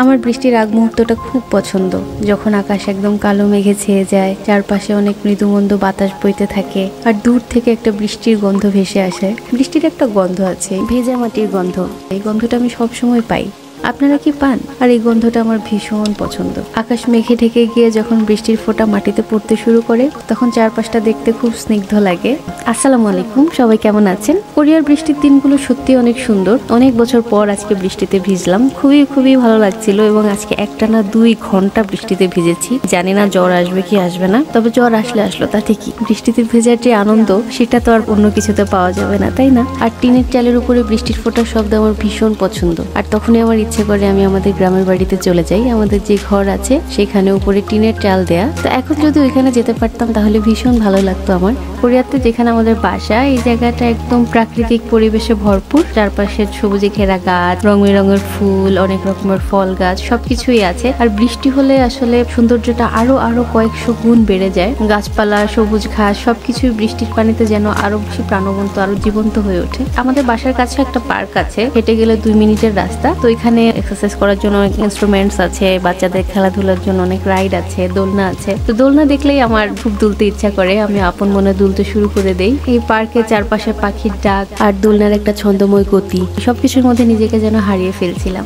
আমার বৃষ্টির আগ মুহূর্তটা খুব পছন্দ, যখন আকাশ একদম কালো মেঘে ছেয়ে যায়, চারপাশে অনেক মৃদুমন্দ বাতাস বইতে থাকে আর দূর থেকে একটা বৃষ্টির গন্ধ ভেসে আসে। বৃষ্টির একটা গন্ধ আছে, ভেজা মাটির গন্ধ। এই গন্ধটা আমি সবসময় পাই। আপনারা কি পান? আর এই গন্ধটা আমার ভীষণ পছন্দ। আকাশ মেঘে ঢেকে গিয়ে যখন বৃষ্টির ফোঁটা মাটিতে পড়তে শুরু করে, তখন চারপাশটা দেখতে খুব স্নিগ্ধ লাগে। আসসালামু আলাইকুম, সবাই কেমন আছেন? কোরিয়ার বৃষ্টির দিনগুলো সত্যি অনেক সুন্দর। অনেক বছর পর আজকে বৃষ্টিতে ভিজলাম, খুবই ভালো লাগছিল। এবং আজকে একটানা 2 ঘন্টা বৃষ্টিতে ভিজেছি। জানি না জ্বর আসবে কি আসবে না, তবে জ্বর আসলো তাতে কি। বৃষ্টিতে ভেজার যে আনন্দ, সেটা তো আর অন্য কিছুতে পাওয়া যাবে না, তাই না? আর টিনের চালের উপরে বৃষ্টির ফোঁটার শব্দ আমার ভীষণ পছন্দ। আর তখনই আমার ইচ্ছে করে আমি আমাদের গ্রামের বাড়িতে চলে যাই। আমাদের যে ঘর আছে সেখানে উপরে টিনের চাল দেয়া। তো এখন যদি ওইখানে যেতে পারতাম তাহলে ভীষণ ভালো লাগতো আমার। কোরিয়াতে যেখানে আমাদের বাসা, এই জায়গাটা একদম প্রাকৃতিক পরিবেশে ভরপুর। চারপাশে সবুজে ঘেরা গাছ, রং বেরঙের ফুল, অনেক রকমের ফল গাছ, সবকিছুই আছে। আর বৃষ্টি হলে আসলে সৌন্দর্যটা আরো কয়েকশো গুণ বেড়ে যায়। গাছপালা, সবুজ ঘাস সবকিছুই বৃষ্টির পানিতে যেন আরো বেশি প্রাণবন্ত, আরো জীবন্ত হয়ে ওঠে। আমাদের বাসার কাছে একটা পার্ক আছে, হেঁটে গেলে 2 মিনিটের রাস্তা। তো এখানে এক্সারসাইজ করার জন্য অনেক ইনস্ট্রুমেন্টস আছে, বাচ্চাদের খেলাধুলার জন্য অনেক রাইড আছে, দোলনা আছে। তো দোলনা দেখলেই আমার খুব দুলতে ইচ্ছা করে, আমি আপন মনে দুলতে শুরু করে দেই। এই পার্কে চারপাশে পাখির ডাক আর দোলনার একটা ছন্দময় গতি, সবকিছুর মধ্যে নিজেকে যেন হারিয়ে ফেলছিলাম।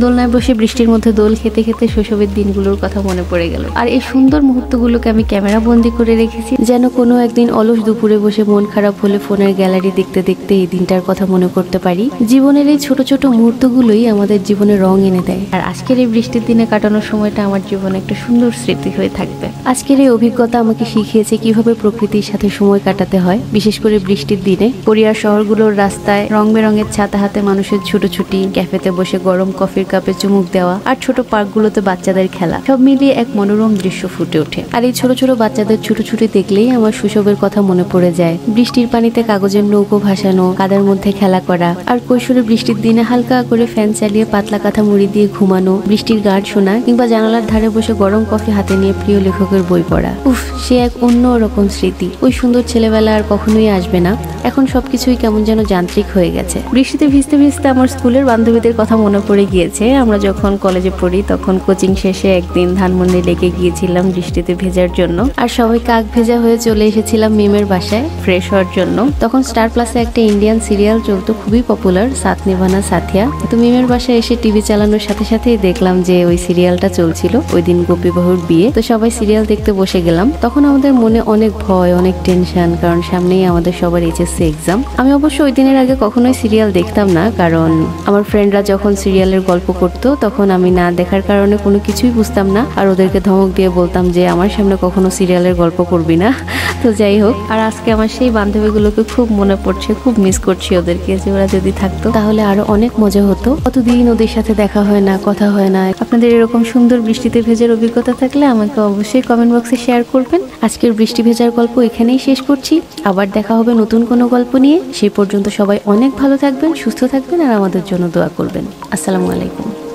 দোলনায় বসে বৃষ্টির মধ্যে দোল খেতে খেতে শৈশবের দিনগুলোর কথা মনে পড়ে গেল। আর এই সুন্দর মুহূর্তগুলোকে আমি ক্যামেরা বন্দি করে রেখেছি, যেন কোনো একদিন অলস দুপুরে বসে মন খারাপ হলে ফোনের গ্যালারি দেখতে দেখতে এই দিনটার কথা মনে করতে পারি। জীবনের এই ছোট ছোট মুহূর্তগুলোই আমাদের জীবনে রং এনে দেয়। আর আজকের এই বৃষ্টির দিনে কাটানোর সময়টা আমার জীবনে একটা সুন্দর স্মৃতি হয়ে থাকবে। আজকের এই অভিজ্ঞতা আমাকে শিখিয়েছে কিভাবে প্রকৃতির সাথে সময় কাটাতে হয়, বিশেষ করে বৃষ্টির দিনে। কোরিয়ার শহরগুলোর রাস্তায় রং বেরঙের ছাতা হাতে মানুষের ছুটোছুটি, ক্যাফেতে বসে গরম কফির কাপে চুমুক দেওয়া, আর ছোট পার্কগুলোতে বাচ্চাদের খেলা, সব মিলিয়ে এক মনোরম দৃশ্য ফুটে ওঠে। আর এই ছোট ছোট বাচ্চাদের ছুটোছুটি দেখলেই আমার শৈশবের কথা মনে পড়ে যায়। বৃষ্টির পানিতে কাগজের নৌকো ভাসানো, কাদার মধ্যে খেলা করা, আর কৈশোরে বৃষ্টির দিনে হালকা করে ফ্যান চালিয়ে পাতলা কাঁথা মুড়ি দিয়ে ঘুমানো, বৃষ্টির গান শোনা, কিংবা জানালার ধারে বসে গরম কফি হাতে নিয়ে প্রিয় লেখকের বই পড়া। সে এক অন্য রকম স্মৃতি। ওই সুন্দর ছেলেবেলা আর কখনোই আসবে না। এখন সবকিছুই কেমন যেন যান্ত্রিক হয়ে গেছে। বৃষ্টিতে ভিজতে ভিজতে আমার স্কুলের বান্ধবীদের কথা মনে পড়ে গিয়েছে। আমরা যখন কলেজে পড়ি তখন কোচিং শেষে একদিন ধানমন্ডি লেকে গিয়েছিলাম বৃষ্টিতে ভেজার জন্য। আর সবাই কাক ভেজা হয়ে চলে এসেছিলাম মিমের বাসায় ফ্রেশ হওয়ার জন্য। তখন স্টার প্লাসে একটা ইন্ডিয়ান সিরিয়াল চলতো, খুবই পপুলার, সাথ নিভানা সাথিয়া। তো মিমের বাসায় এসে টিভি চালানোর সাথে সাথেই দেখলাম যে ওই সিরিয়ালটা চলছিল। ওই দিন গোপী বাহুর বিয়ে। তো সবাই সিরিয়াল দেখতে বসে গেলাম। তখন আমাদের মনে অনেক ভয়, অনেক টেনশন, কারণ সামনেই আমাদের সবার এইচএসসি এক্সাম। আমি অবশ্য ওই দিনের আগে কখনোই সিরিয়াল দেখতাম না, কারণ আমার ফ্রেন্ডরা যখন সিরিয়ালের গল্প করতো তখন আমি না দেখার কারণে কোনো কিছুই বুঝতাম না, আর ওদেরকে ধমক দিয়ে বলতাম যে আমার সামনে কখনো সিরিয়ালের গল্প করবি না। তো যাই হোক, আর আজকে আমার সেই বান্ধবীগুলোকে খুব মনে পড়ছে, খুব মিস করছি ওদেরকে, যে ওরা যদি থাকতো তাহলে আরো অনেক মজা হতো। কতদিন ওদের সাথে দেখা হয় না, কথা হয় না। আপনাদের এরকম সুন্দর বৃষ্টিতে ভেজার অভিজ্ঞতা থাকলে আমাকে অবশ্যই কমেন্ট বক্সে শেয়ার করবেন। আজকের বৃষ্টি ভেজার গল্প এখানেই শেষ করছি। আবার দেখা হবে নতুন কোনো গল্প নিয়ে। সেই পর্যন্ত সবাই অনেক ভালো থাকবেন, সুস্থ থাকবেন, আর আমাদের জন্য দোয়া করবেন। আসসালামু আলাইকুম।